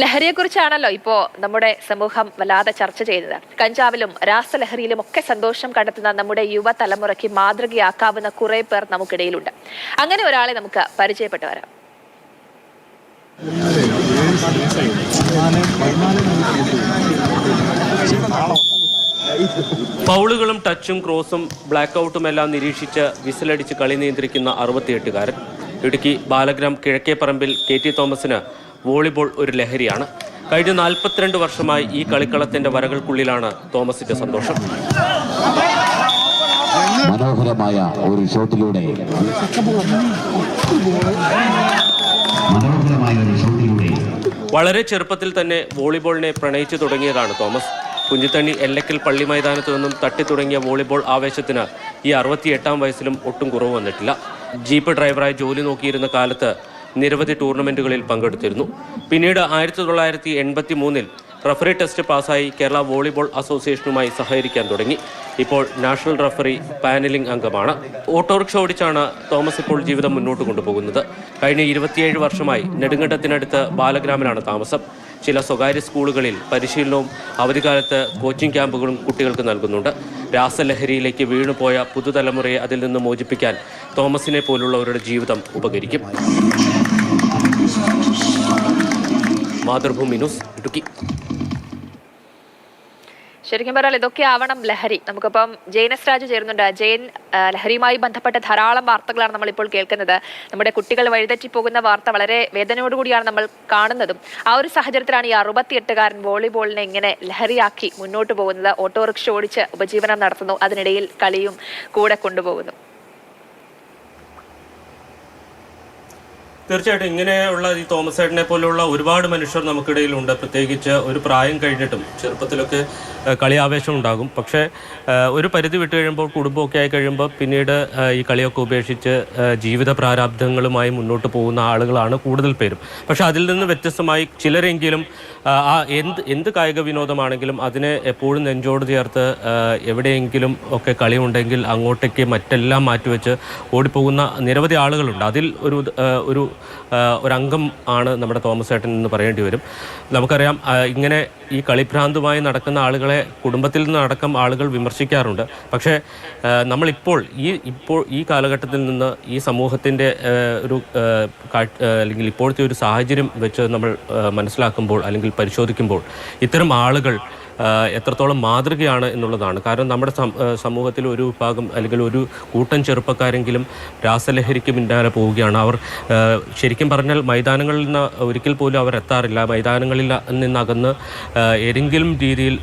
ലഹരിയെക്കുറിച്ചാണല്ലോ ഇപ്പോൾ നമ്മുടെ സമൂഹം വല്ലാതെ ചർച്ച ചെയ്തത്. കഞ്ചാവിലും രാസലഹരിയിലും ഒക്കെ സന്തോഷം കണ്ടെത്തുന്ന നമ്മുടെ യുവതലമുറയ്ക്ക് മാതൃകയാക്കാവുന്ന കുറെ പേർ നമുക്കിടയിലുണ്ട്. അങ്ങനെ ഒരാളെ നമുക്ക് പരിചയപ്പെട്ടു വരാം. ഫൗളുകളും ടച്ചും ക്രോസും ബ്ലാക്ക് ഔട്ടും എല്ലാം നിരീക്ഷിച്ച് വിസിലടിച്ച് കളി നിയന്ത്രിക്കുന്ന 68-കാരൻ. ഇടുക്കി ബാലഗ്രാം കിഴക്കേപ്പറമ്പിൽ KT തോമസിന് വോളിബോൾ ഒരു ലഹരിയാണ്. കഴിഞ്ഞ 42 വർഷമായി ഈ കളിക്കളത്തിന്റെ വരകൾക്കുള്ളിലാണ് തോമസിന്റെ സന്തോഷം. മനോഹരമായ ഒരു ഷോട്ടിലൂടെ വളരെ ചെറുപ്പത്തിൽ തന്നെ വോളിബോളിനെ പ്രണയിച്ചു തുടങ്ങിയതാണ് തോമസ്. കുഞ്ചിത്തണ്ണി എല്ലക്കൽ പള്ളി മൈതാനത്തു നിന്നും തട്ടി തുടങ്ങിയ വോളിബോൾ ആവേശത്തിന് ഈ 68-ാം വയസ്സിലും ഒട്ടും കുറവ് വന്നിട്ടില്ല. ജീപ്പ് ഡ്രൈവറായി ജോലി നോക്കിയിരുന്ന കാലത്ത് നിരവധി ടൂർണമെന്റുകളിൽ പങ്കെടുത്തിരുന്നു. പിന്നീട് 1983-ൽ റഫറി ടെസ്റ്റ് പാസ്സായി കേരള വോളിബോൾ അസോസിയേഷനുമായി സഹകരിക്കാൻ തുടങ്ങി. ഇപ്പോൾ നാഷണൽ റഫറി പാനലിംഗ് അംഗമാണ്. ഓട്ടോറിക്ഷ ഓടിച്ചാണ് തോമസ് ഇപ്പോൾ ജീവിതം മുന്നോട്ട് കൊണ്ടുപോകുന്നത്. കഴിഞ്ഞ 27 വർഷമായി നെടുങ്കണ്ടത്തിനടുത്ത് ബാലഗ്രാമിലാണ് താമസം. ചില സ്വകാര്യ സ്കൂളുകളിൽ പരിശീലനവും അവധിക്കാലത്ത് കോച്ചിങ് ക്യാമ്പുകളും കുട്ടികൾക്ക് നൽകുന്നുണ്ട്. രാസലഹരിയിലേക്ക് വീണുപോയ പുതുതലമുറയെ അതിൽ നിന്ന് മോചിപ്പിക്കാൻ തോമസിനെ പോലുള്ളവരുടെ ജീവിതം ഉപകരിക്കും. മാതൃഭൂമി ന്യൂസ്, ഇടുക്കി. ശരിക്കും പറഞ്ഞാൽ ഇതൊക്കെ ആവണം ലഹരി. നമുക്കിപ്പം ജെയിൻ രാജു ചേരുന്നുണ്ട്. ജെയിൻ, ലഹരിയുമായി ബന്ധപ്പെട്ട ധാരാളം വാർത്തകളാണ് നമ്മളിപ്പോൾ കേൾക്കുന്നത്. നമ്മുടെ കുട്ടികൾ വഴിതെറ്റിപ്പോകുന്ന വാർത്ത വളരെ വേദനയോടുകൂടിയാണ് നമ്മൾ കാണുന്നതും. ആ ഒരു സാഹചര്യത്തിലാണ് ഈ 68-കാരൻ വോളിബോളിനെ ഇങ്ങനെ ലഹരിയാക്കി മുന്നോട്ട് പോകുന്നത്. ഓട്ടോറിക്ഷ ഓടിച്ച് ഉപജീവനം നടത്തുന്നു, അതിനിടയിൽ കളിയും കൂടെ കൊണ്ടുപോകുന്നു. തീർച്ചയായിട്ടും ഇങ്ങനെയുള്ള ഈ തോമസ് ഏട്ടനെ പോലെയുള്ള ഒരുപാട് മനുഷ്യർ നമുക്കിടയിലുണ്ട്. പ്രത്യേകിച്ച് ഒരു പ്രായം കഴിഞ്ഞിട്ടും ചെറുപ്പത്തിലൊക്കെ കളി ആവേശം ഉണ്ടാകും. പക്ഷേ ഒരു പരിധി വിട്ട് കഴിയുമ്പോൾ, കുടുംബമൊക്കെ ആയി കഴിയുമ്പോൾ പിന്നീട് ഈ കളിയൊക്കെ ഉപേക്ഷിച്ച് ജീവിത പ്രാരാബ്ധങ്ങളുമായി മുന്നോട്ട് പോകുന്ന ആളുകളാണ് കൂടുതൽ പേരും. പക്ഷെ അതിൽ നിന്ന് വ്യത്യസ്തമായി ചിലരെങ്കിലും എന്ത് കായിക വിനോദമാണെങ്കിലും അതിനെ എപ്പോഴും നെഞ്ചോട് ചേർത്ത് എവിടെയെങ്കിലും ഒക്കെ കളി ഉണ്ടെങ്കിൽ അങ്ങോട്ടേക്ക് മറ്റെല്ലാം മാറ്റിവെച്ച് ഓടിപ്പോകുന്ന നിരവധി ആളുകളുണ്ട്. അതിൽ ഒരു അംഗം ആണ് നമ്മുടെ തോമസ് ഏട്ടൻ എന്ന് പറയേണ്ടി വരും. നമുക്കറിയാം, ഇങ്ങനെ ഈ കളിഭ്രാന്തുമായി നടക്കുന്ന ആളുകളെ കുടുംബത്തിൽ നിന്നടക്കം ആളുകൾ വിമർശിക്കാറുണ്ട്. പക്ഷേ നമ്മളിപ്പോൾ ഈ കാലഘട്ടത്തിൽ നിന്ന് ഈ സമൂഹത്തിൻ്റെ അല്ലെങ്കിൽ ഇപ്പോഴത്തെ ഒരു സാഹചര്യം വെച്ച് നമ്മൾ മനസ്സിലാക്കുമ്പോൾ അല്ലെങ്കിൽ പരിശോധിക്കുമ്പോൾ ഇത്തരം ആളുകൾ എത്രത്തോളം മാതൃകയാണ് എന്നുള്ളതാണ്. കാരണം നമ്മുടെ സമൂഹത്തിൽ ഒരു വിഭാഗം അല്ലെങ്കിൽ ഒരു കൂട്ടം ചെറുപ്പക്കാരെങ്കിലും രാസലഹരിക്ക് പിന്നാലെ പോവുകയാണ്. അവർ ശരിക്കും പറഞ്ഞാൽ മൈതാനങ്ങളിൽ നിന്ന് ഒരിക്കൽ പോലും അവർ എത്താറില്ല. മൈതാനങ്ങളിൽ നിന്നകന്ന് ഏതെങ്കിലും രീതിയിൽ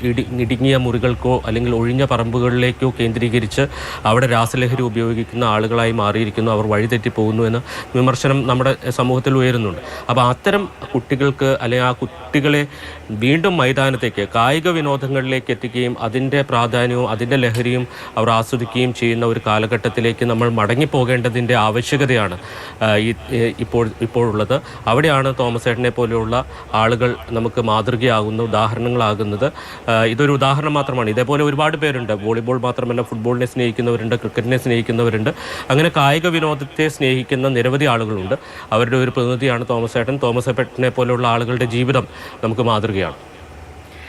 ഇടുങ്ങിയ മുറികൾക്കോ അല്ലെങ്കിൽ ഒഴിഞ്ഞ പറമ്പുകളിലേക്കോ കേന്ദ്രീകരിച്ച് അവിടെ രാസലഹരി ഉപയോഗിക്കുന്ന ആളുകളായി മാറിയിരിക്കുന്നു. അവർ വഴിതെറ്റിപ്പോകുന്നു എന്ന വിമർശനം നമ്മുടെ സമൂഹത്തിൽ ഉയരുന്നുണ്ട്. അപ്പോൾ അത്തരം കുട്ടികൾക്ക് അല്ലെങ്കിൽ ആ കുട്ടികളെ വീണ്ടും മൈതാനത്തേക്ക് കായിക വിനോദങ്ങളിലേക്ക് എത്തിക്കുകയും അതിൻ്റെ പ്രാധാന്യവും അതിൻ്റെ ലഹരിയും അവർ ആസ്വദിക്കുകയും ചെയ്യുന്ന ഒരു കാലഘട്ടത്തിലേക്ക് നമ്മൾ മടങ്ങിപ്പോകേണ്ടതിൻ്റെ ആവശ്യകതയാണ് ഇപ്പോഴുള്ളത്. അവിടെയാണ് തോമസ് ഏട്ടനെ പോലെയുള്ള ആളുകൾ നമുക്ക് മാതൃകയാകുന്ന ഉദാഹരണങ്ങളാകുന്നത്. ഇതൊരു ഉദാഹരണം മാത്രമാണ്. ഇതേപോലെ ഒരുപാട് പേരുണ്ട്. വോളിബോൾ മാത്രമല്ല, ഫുട്ബോളിനെ സ്നേഹിക്കുന്നവരുണ്ട്, ക്രിക്കറ്റിനെ സ്നേഹിക്കുന്നവരുണ്ട്. അങ്ങനെ കായിക വിനോദത്തെ സ്നേഹിക്കുന്ന നിരവധി ആളുകളുണ്ട്. അവരുടെ ഒരു പ്രതിനിധിയാണ് തോമസ് ഏട്ടൻ. തോമസ് ഏട്ടനെ പോലെയുള്ള ആളുകളുടെ ജീവിതം നമുക്ക് മാതൃകയാണ്.